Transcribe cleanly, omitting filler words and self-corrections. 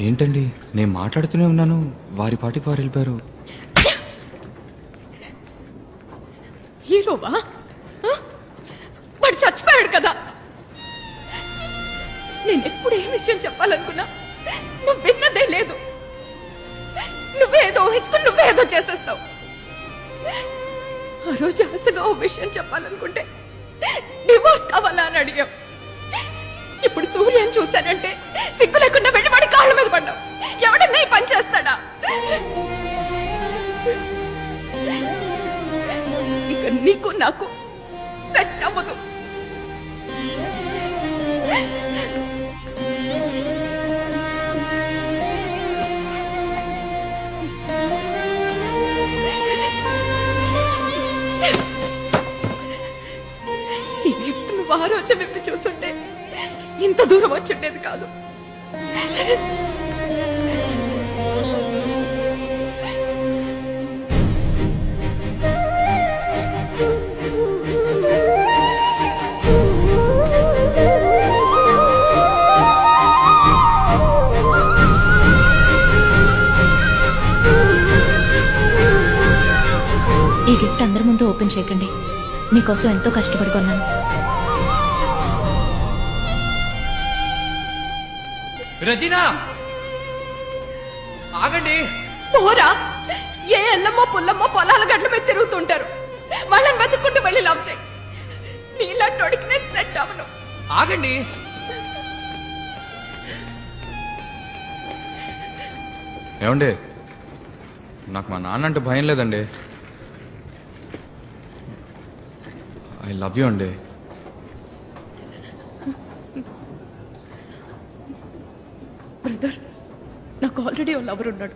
ఏంటండి, నేను మాట్లాడుతూనే ఉన్నాను, వారి పాటికి వారు వెళ్ళిపోయారు. హీరోవా? వాడు చచ్చిపోయాడు కదా. నేను ఎప్పుడు ఏ విషయం చెప్పాలనుకున్నా నువ్వు విన్నదే లేదు. నువ్వేదో ఊహించుకుని నువ్వేదో చేసేస్తావు. ఆ రోజు ఆశగా ఓ విషయం చెప్పాలనుకుంటే డివోర్స్ కావాలా అని అడిగావు. ఇప్పుడు సూర్యని చూశానంటే సిగ్గు లేకుండా వెళ్ళి వాడి కాళ్ళ మీద పడ్డావు. ఎవడన్నా ఈ పని చేస్తాడా? ఇక నీకు నాకు సెట్ అవ్వదు. నువ్వు ఆ రోజు విప్పి చూస్తుంటే ఇంత దూరం వచ్చుండేది కాదు. ఈ గిఫ్ట్ అందరి ముందు ఓపెన్ చేయకండి. మీకోసం ఎంతో కష్టపడి కొన్నాను. రజీనా, ఆగండి. పోరా, ఏ ఎల్లమ్మో పుల్లమ్మో పొలాల గడ్ల మీద తిరుగుతుంటారు. వాళ్ళని వెతుక్కుంటూ వెళ్ళి లవ్ చేయి. నీళ్ళంటోడికి నేను సెట్ అవను. ఆగండి. ఏమండి, నాకు మా నాన్న అంటే భయం లేదండి. ఐ లవ్ యూ అండి. బ్రదర్, నాకు ఆల్రెడీ ఓ లవర్ ఉన్నాడు.